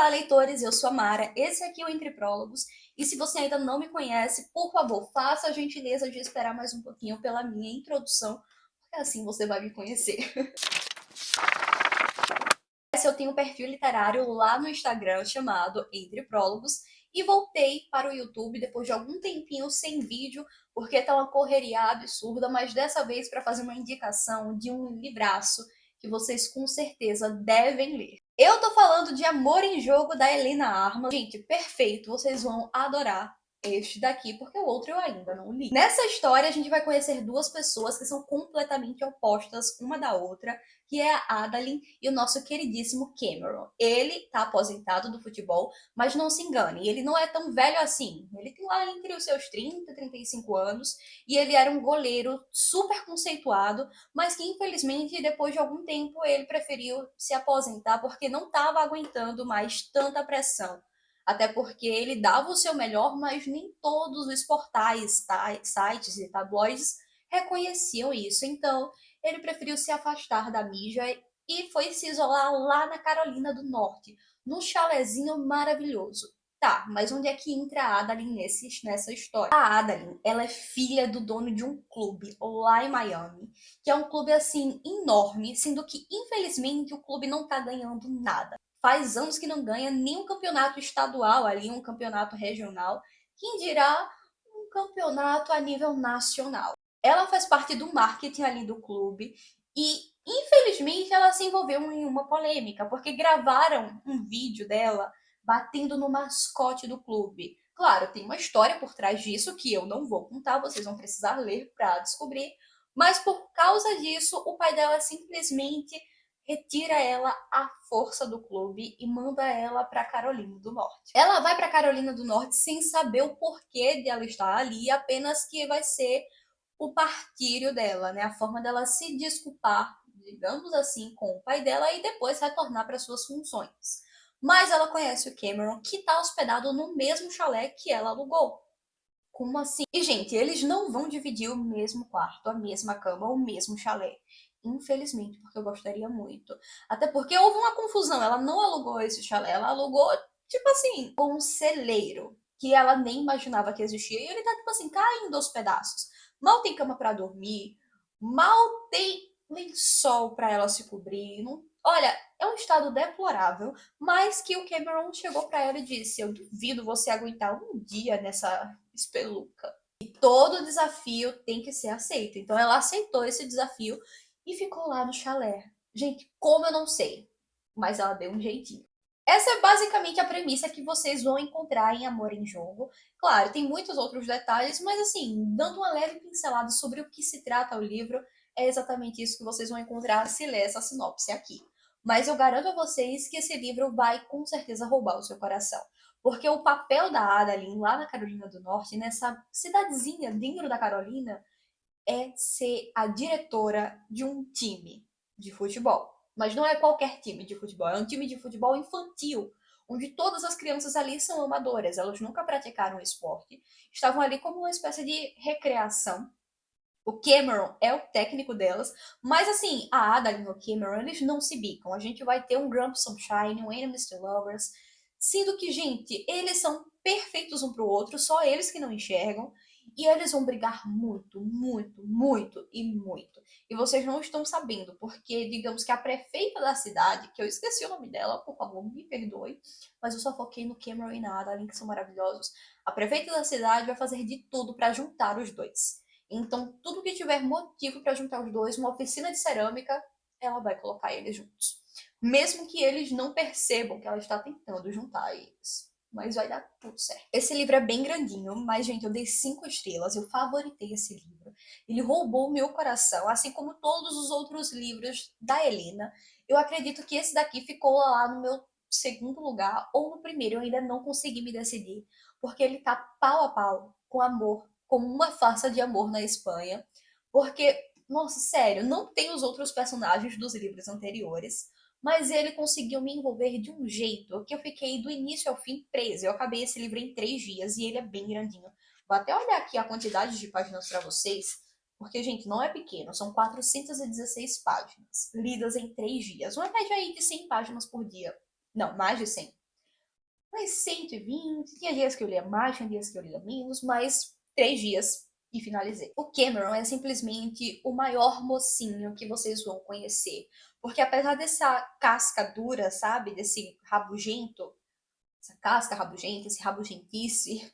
Olá, leitores! Eu sou a Mara, esse aqui é o Entre Prólogos, e se você ainda não me conhece, por favor, faça a gentileza de esperar mais um pouquinho pela minha introdução, porque assim você vai me conhecer. Eu tenho um perfil literário lá no Instagram chamado Entre Prólogos, e voltei para o YouTube depois de algum tempinho sem vídeo, porque tá uma correria absurda, mas dessa vez para fazer uma indicação de um livraço que vocês com certeza devem ler. Eu tô falando de Amor em Jogo, da Helena Armas. Gente, perfeito, vocês vão adorar este daqui, porque o outro eu ainda não li. Nessa história, a gente vai conhecer duas pessoas que são completamente opostas uma da outra, que é a Adalyn e o nosso queridíssimo Cameron. Ele tá aposentado do futebol, mas não se engane, ele não é tão velho assim. Ele tem lá entre os seus 30 e 35 anos, e ele era um goleiro super conceituado, mas que infelizmente depois de algum tempo ele preferiu se aposentar porque não estava aguentando mais tanta pressão. Até porque ele dava o seu melhor, mas nem todos os portais, sites e tabloides reconheciam isso. Então, ele preferiu se afastar da mídia e foi se isolar lá na Carolina do Norte, num chalezinho maravilhoso. Tá, mas onde é que entra a Adalyn nessa história? A Adalyn, ela é filha do dono de um clube lá em Miami, que é um clube assim enorme, sendo que infelizmente o clube não tá ganhando nada. Faz anos que não ganha nem um campeonato estadual ali, um campeonato regional, quem dirá um campeonato a nível nacional. Ela faz parte do marketing ali do clube e, infelizmente, ela se envolveu em uma polêmica, porque gravaram um vídeo dela batendo no mascote do clube. Claro, tem uma história por trás disso que eu não vou contar, vocês vão precisar ler para descobrir, mas por causa disso, o pai dela simplesmente retira ela à força do clube e manda ela para Carolina do Norte. Ela vai para Carolina do Norte sem saber o porquê de ela estar ali, apenas que vai ser o partilho dela, né? A forma dela se desculpar, digamos assim, com o pai dela e depois retornar para suas funções. Mas ela conhece o Cameron, que está hospedado no mesmo chalé que ela alugou. Como assim? E, gente, eles não vão dividir o mesmo quarto, a mesma cama, o mesmo chalé. Infelizmente, porque eu gostaria muito. Até porque houve uma confusão. Ela não alugou esse chalé, ela alugou, tipo assim, um celeiro que ela nem imaginava que existia. E ele tá, tipo assim, caindo aos pedaços. Mal tem cama para dormir, mal tem lençol para ela se cobrir. Não... Olha, é um estado deplorável, mas que o Cameron chegou para ela e disse: Eu duvido você aguentar um dia nessa espeluca. E todo desafio tem que ser aceito. Então ela aceitou esse desafio e ficou lá no chalé. Gente, como eu não sei, mas ela deu um jeitinho. Essa é basicamente a premissa que vocês vão encontrar em Amor em Jogo. Claro, tem muitos outros detalhes, mas assim, dando uma leve pincelada sobre o que se trata o livro, é exatamente isso que vocês vão encontrar se ler essa sinopse aqui. Mas eu garanto a vocês que esse livro vai com certeza roubar o seu coração. Porque o papel da Adalyn lá na Carolina do Norte, nessa cidadezinha dentro da Carolina, é ser a diretora de um time de futebol. Mas não é qualquer time de futebol, é um time de futebol infantil, onde todas as crianças ali são amadoras, elas nunca praticaram esporte, estavam ali como uma espécie de recreação. O Cameron é o técnico delas, mas assim, a Adalyn e o Cameron, eles não se bicam. A gente vai ter um Grump Sunshine, um Enemies to Lovers, sendo que, gente, eles são perfeitos um pro outro, só eles que não enxergam, e eles vão brigar muito, muito, muito e muito. E vocês não estão sabendo, porque digamos que a prefeita da cidade, que eu esqueci o nome dela, por favor, me perdoe, mas eu só foquei no Cameron e na Adalyn, que são maravilhosos. A prefeita da cidade vai fazer de tudo para juntar os dois. Então, tudo que tiver motivo para juntar os dois, uma oficina de cerâmica, ela vai colocar eles juntos. Mesmo que eles não percebam que ela está tentando juntar eles. Mas vai dar tudo certo. Esse livro é bem grandinho, mas, gente, eu dei 5 estrelas. Eu favoritei esse livro. Ele roubou o meu coração, assim como todos os outros livros da Helena. Eu acredito que esse daqui ficou lá no meu segundo lugar ou no primeiro. Eu ainda não consegui me decidir, porque ele tá pau a pau com Amor, como uma farsa de amor na Espanha. Porque, nossa, sério, não tem os outros personagens dos livros anteriores, mas ele conseguiu me envolver de um jeito que eu fiquei do início ao fim presa. Eu acabei esse livro em 3 dias e ele é bem grandinho. Vou até olhar aqui a quantidade de páginas para vocês, porque, gente, não é pequeno, são 416 páginas, lidas em 3 dias. Uma média aí de 100 páginas por dia. Não, mais de 100. Mas 120, tinha dias que eu lia mais, tinha dias que eu lia menos, mas 3 dias e finalizei. O Cameron é simplesmente o maior mocinho que vocês vão conhecer. Porque apesar dessa casca dura, sabe? Desse rabugento, essa casca rabugenta, esse rabugentice,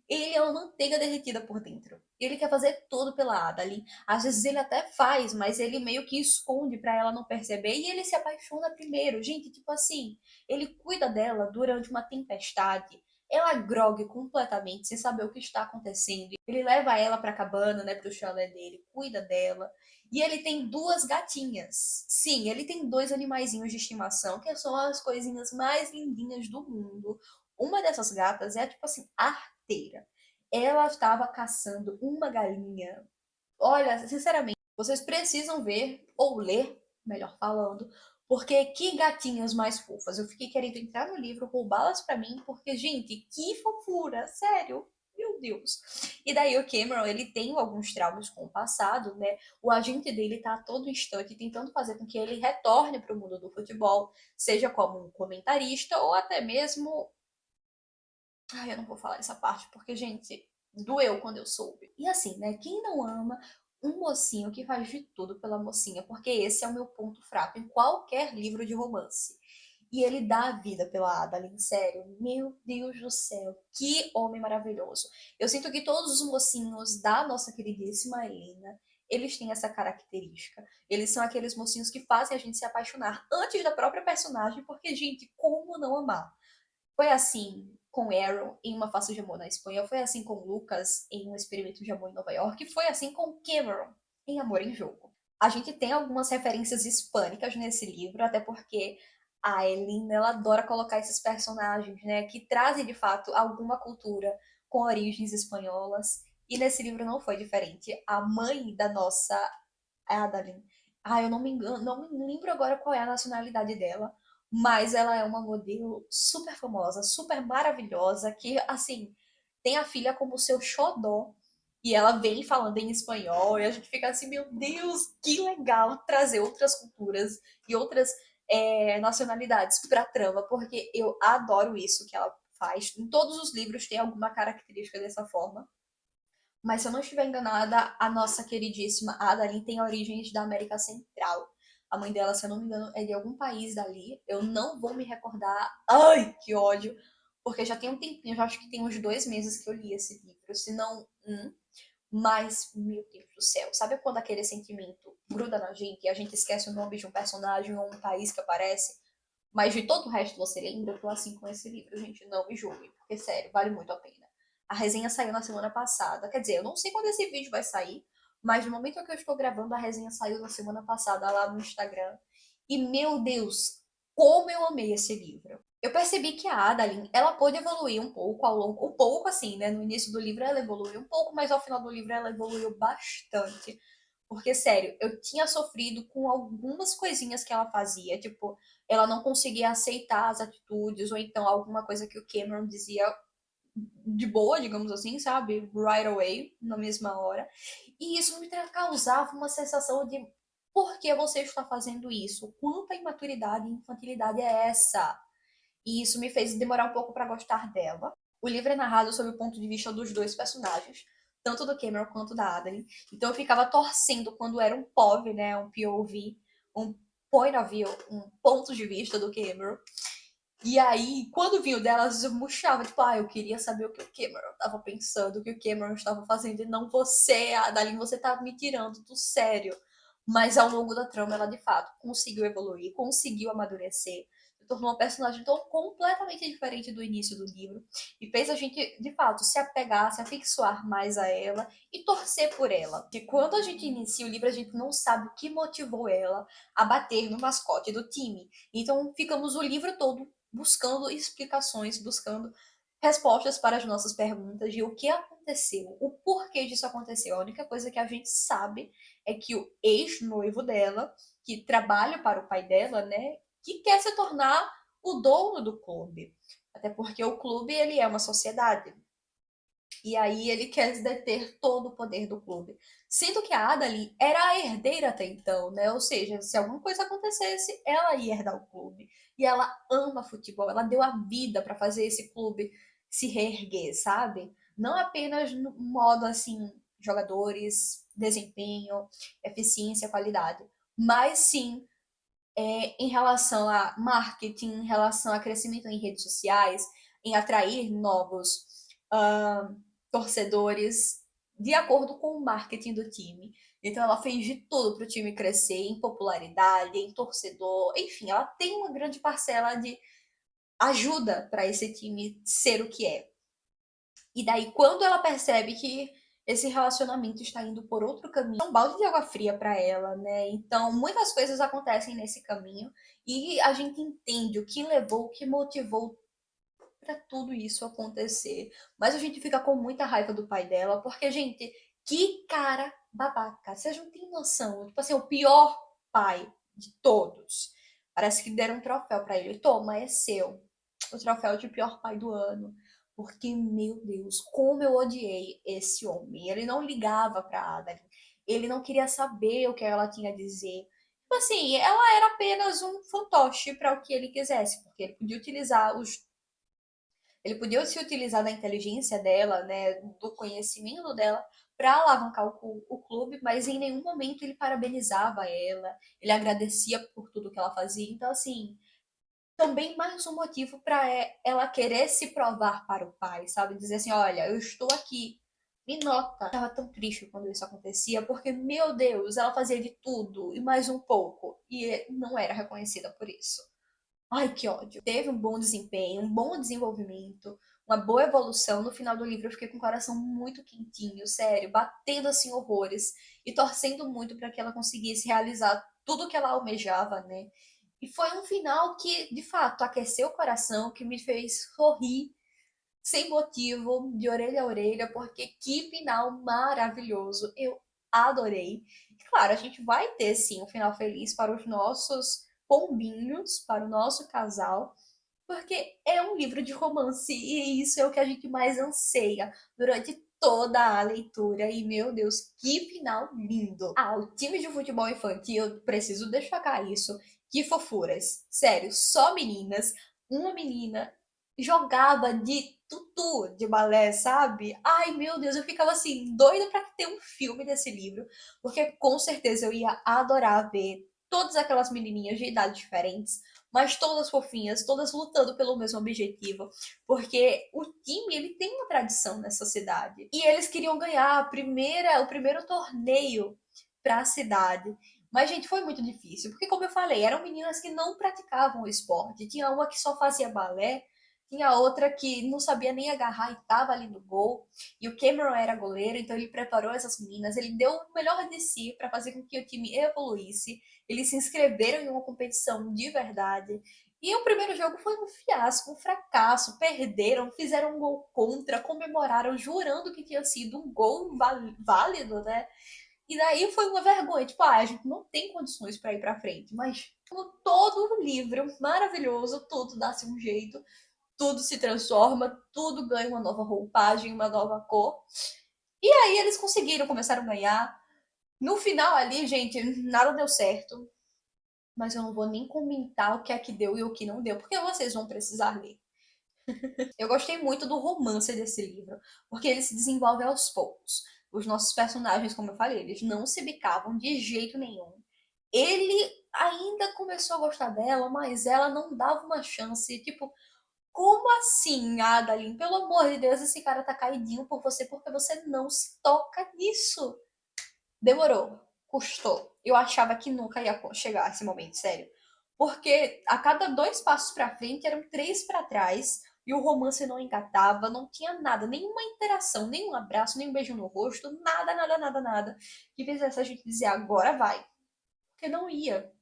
ele é uma manteiga derretida por dentro. Ele quer fazer tudo pela Adalyn. Às vezes ele até faz, mas ele meio que esconde pra ela não perceber. E ele se apaixona primeiro. Gente, tipo assim, ele cuida dela durante uma tempestade. Ela grogue completamente, sem saber o que está acontecendo. Ele leva ela pra cabana, né, pro chalé dele, cuida dela. E ele tem 2 gatinhas. Sim, ele tem 2 animaizinhos de estimação, que são as coisinhas mais lindinhas do mundo. Uma dessas gatas é, tipo assim, arteira. Ela estava caçando uma galinha. Olha, sinceramente, vocês precisam ver ou ler, melhor falando, porque que gatinhas mais fofas. Eu fiquei querendo entrar no livro, roubá-las pra mim, porque, gente, que fofura, sério. Meu Deus. E daí o Cameron, ele tem alguns traumas com o passado, né? O agente dele tá a todo instante tentando fazer com que ele retorne para o mundo do futebol, seja como um comentarista ou até mesmo. Ai, eu não vou falar essa parte, porque, gente, doeu quando eu soube. E assim, né? Quem não ama um mocinho que faz de tudo pela mocinha? Porque esse é o meu ponto fraco em qualquer livro de romance. E ele dá a vida pela Adalyn, sério. Meu Deus do céu, que homem maravilhoso. Eu sinto que todos os mocinhos da nossa queridíssima Helena, eles têm essa característica. Eles são aqueles mocinhos que fazem a gente se apaixonar antes da própria personagem, porque, gente, como não amar? Foi assim com Aaron em Uma Face de Amor na Espanha, foi assim com Lucas em Um Experimento de Amor em Nova York, foi assim com Cameron em Amor em Jogo. A gente tem algumas referências hispânicas nesse livro, até porque a Elina ela adora colocar esses personagens, né, que trazem de fato alguma cultura com origens espanholas. E nesse livro não foi diferente. A mãe da nossa Adalyn, eu não me engano, não me lembro agora qual é a nacionalidade dela, mas ela é uma modelo super famosa, super maravilhosa, que, assim, tem a filha como seu xodó. E ela vem falando em espanhol, e a gente fica assim, meu Deus, que legal trazer outras culturas e outras nacionalidades pra trama, porque eu adoro isso que ela faz. Em todos os livros tem alguma característica dessa forma. Mas se eu não estiver enganada, a nossa queridíssima Adalyn tem origens da América Central. A mãe dela, se eu não me engano, é de algum país dali. Eu não vou me recordar. Ai, que ódio! Porque já tem um tempinho, já acho que tem uns 2 meses que eu li esse livro, se não um. Mas, meu Deus do céu, sabe quando aquele sentimento gruda na gente e a gente esquece o nome de um personagem ou um país que aparece? Mas de todo o resto você lembra? Eu tô assim com esse livro, gente, não me julgue, porque sério, vale muito a pena. A resenha saiu na semana passada, quer dizer, eu não sei quando esse vídeo vai sair, mas no momento que eu estou gravando, a resenha saiu na semana passada lá no Instagram. E meu Deus, como eu amei esse livro. Eu percebi que a Adalyn, ela pôde evoluir um pouco ao longo, um pouco assim, né? No início do livro ela evoluiu um pouco, mas ao final do livro ela evoluiu bastante. Porque, sério, eu tinha sofrido com algumas coisinhas que ela fazia, tipo, ela não conseguia aceitar as atitudes, ou então alguma coisa que o Cameron dizia de boa, digamos assim, sabe? Right away, na mesma hora. E isso me causava uma sensação de por que você está fazendo isso? Quanta imaturidade e infantilidade é essa? E isso me fez demorar um pouco para gostar dela. O livro é narrado sob o ponto de vista dos dois personagens, tanto do Cameron quanto da Adalyn. Então eu ficava torcendo quando era um POV, né, um POV, um point of view, um ponto de vista do Cameron. E aí, quando vinha o dela, às vezes eu murchava, tipo, eu queria saber o que o Cameron estava pensando, o que o Cameron estava fazendo, e não você, Adalyn, você tá me tirando do sério. Mas ao longo da trama, ela de fato conseguiu evoluir, conseguiu amadurecer, se tornou uma personagem tão completamente diferente do início do livro, e fez a gente, de fato, se apegar, se afixar mais a ela e torcer por ela. Porque quando a gente inicia o livro, a gente não sabe o que motivou ela a bater no mascote do time. Então, ficamos o livro todo buscando explicações, buscando respostas para as nossas perguntas de o que aconteceu, o porquê disso aconteceu. A única coisa que a gente sabe é que o ex-noivo dela, que trabalha para o pai dela, né, que quer se tornar o dono do clube. Até porque o clube ele é uma sociedade. E aí ele quer deter todo o poder do clube. Sendo que a Adali era a herdeira até então, né? Ou seja, se alguma coisa acontecesse, ela ia herdar o clube. E ela ama futebol, ela deu a vida para fazer esse clube se reerguer, sabe? Não apenas no modo assim, jogadores, desempenho, eficiência, qualidade, mas sim em relação a marketing, em relação a crescimento em redes sociais, em atrair novos torcedores de acordo com o marketing do time. Então ela fez de tudo para o time crescer em popularidade, em torcedor, enfim, ela tem uma grande parcela de ajuda para esse time ser o que é. E daí, quando ela percebe que esse relacionamento está indo por outro caminho, é um balde de água fria para ela, né? Então, muitas coisas acontecem nesse caminho e a gente entende o que levou, o que motivou para tudo isso acontecer. Mas a gente fica com muita raiva do pai dela, porque, gente, que cara babaca. Vocês não têm noção. Tipo assim, o pior pai de todos. Parece que deram um troféu para ele. Toma, é seu. O troféu de pior pai do ano. Porque, meu Deus, como eu odiei esse homem. Ele não ligava pra Ada. Ele não queria saber o que ela tinha a dizer. Tipo assim, ela era apenas um fantoche para o que ele quisesse, porque ele podia se utilizar da inteligência dela, né, do conhecimento dela, para alavancar o clube, mas em nenhum momento ele parabenizava ela, ele agradecia por tudo que ela fazia. Então, assim, também mais um motivo para ela querer se provar para o pai, sabe? Dizer assim: olha, eu estou aqui, me nota. Eu estava tão triste quando isso acontecia, porque, meu Deus, ela fazia de tudo e mais um pouco, e não era reconhecida por isso. Ai, que ódio. Teve um bom desempenho, um bom desenvolvimento, uma boa evolução. No final do livro eu fiquei com o coração muito quentinho, sério, batendo assim horrores e torcendo muito para que ela conseguisse realizar tudo que ela almejava, né? E foi um final que, de fato, aqueceu o coração, que me fez sorrir sem motivo, de orelha a orelha, porque que final maravilhoso. Eu adorei. E, claro, a gente vai ter sim um final feliz para os nossos pombinhos, para o nosso casal, porque é um livro de romance e isso é o que a gente mais anseia durante toda a leitura. E meu Deus, que final lindo! Ah, o time de futebol infantil, eu preciso destacar isso. Que fofuras! Sério, só meninas. Uma menina jogava de tutu de balé, sabe? Ai, meu Deus, eu ficava assim, doida pra ter um filme desse livro, porque com certeza eu ia adorar ver todas aquelas menininhas de idades diferentes, mas todas fofinhas, todas lutando pelo mesmo objetivo, porque o time ele tem uma tradição nessa cidade e eles queriam ganhar o primeiro torneio para a cidade. Mas, gente, foi muito difícil, porque, como eu falei, eram meninas que não praticavam o esporte. Tinha uma que só fazia balé, tinha outra que não sabia nem agarrar e estava ali no gol. E o Cameron era goleiro, então ele preparou essas meninas, ele deu o melhor de si para fazer com que o time evoluísse. Eles se inscreveram em uma competição de verdade. E o primeiro jogo foi um fiasco, um fracasso. Perderam, fizeram um gol contra, comemoraram, jurando que tinha sido um gol válido, né? E daí foi uma vergonha, tipo, a gente não tem condições para ir para frente, mas como todo livro maravilhoso, tudo dá-se um jeito, tudo se transforma, tudo ganha uma nova roupagem, uma nova cor. E aí eles conseguiram, começaram a ganhar. No final ali, gente, nada deu certo. Mas eu não vou nem comentar o que é que deu e o que não deu, porque vocês vão precisar ler. Eu gostei muito do romance desse livro, porque ele se desenvolve aos poucos. Os nossos personagens, como eu falei, eles não se bicavam de jeito nenhum. Ele ainda começou a gostar dela, mas ela não dava uma chance. Tipo, como assim, Adalyn? Pelo amor de Deus, esse cara tá caidinho por você porque você não se toca nisso. Demorou, custou. Eu achava que nunca ia chegar esse momento, sério. Porque a cada dois passos pra frente eram três pra trás e o romance não engatava, não tinha nada, nenhuma interação, nenhum abraço, nem um beijo no rosto, nada, nada, nada, nada que fizesse a gente dizer agora vai. Porque não ia.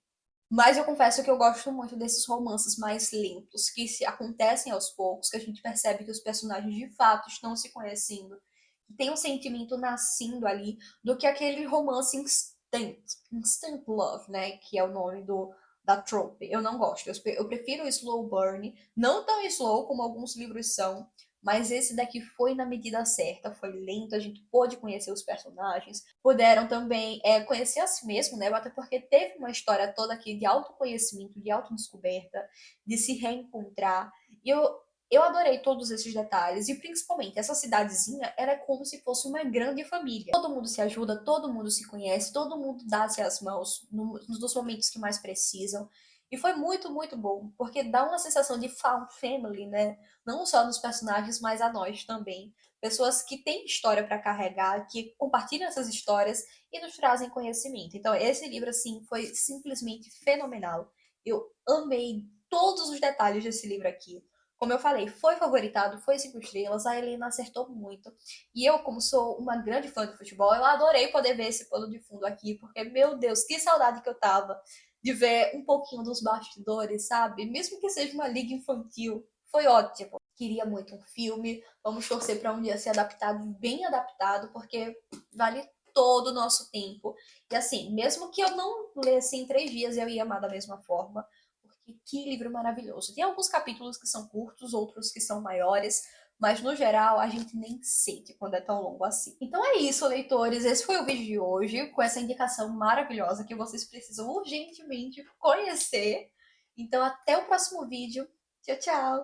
Mas eu confesso que eu gosto muito desses romances mais lentos, que se acontecem aos poucos, que a gente percebe que os personagens de fato estão se conhecendo, que tem um sentimento nascendo ali, do que aquele romance instant love, né, que é o nome da trope. Eu não gosto. Eu prefiro o slow burn, não tão slow como alguns livros são, mas esse daqui foi na medida certa, foi lento, a gente pôde conhecer os personagens, puderam também conhecer a si mesmo, né? Até porque teve uma história toda aqui de autoconhecimento, de autodescoberta, de se reencontrar. E eu adorei todos esses detalhes, e principalmente essa cidadezinha era como se fosse uma grande família. Todo mundo se ajuda, todo mundo se conhece, todo mundo dá-se as mãos nos momentos que mais precisam. E foi muito, muito bom, porque dá uma sensação de found family, né? Não só nos personagens, mas a nós também. Pessoas que têm história para carregar, que compartilham essas histórias e nos trazem conhecimento. Então, esse livro, assim, foi simplesmente fenomenal. Eu amei todos os detalhes desse livro aqui. Como eu falei, foi favoritado, foi 5 estrelas, a Helena acertou muito. E eu, como sou uma grande fã de futebol, eu adorei poder ver esse pano de fundo aqui, porque, meu Deus, que saudade que eu tava de ver um pouquinho dos bastidores, sabe? Mesmo que seja uma liga infantil, foi ótimo. Queria muito um filme, vamos torcer para um dia ser adaptado, bem adaptado, porque vale todo o nosso tempo. E assim, mesmo que eu não lesse em 3 dias, eu ia amar da mesma forma, porque que livro maravilhoso. Tem alguns capítulos que são curtos, outros que são maiores, mas no geral a gente nem sente quando é tão longo assim. Então é isso, leitores. Esse foi o vídeo de hoje, com essa indicação maravilhosa que vocês precisam urgentemente conhecer. Então até o próximo vídeo. Tchau, tchau!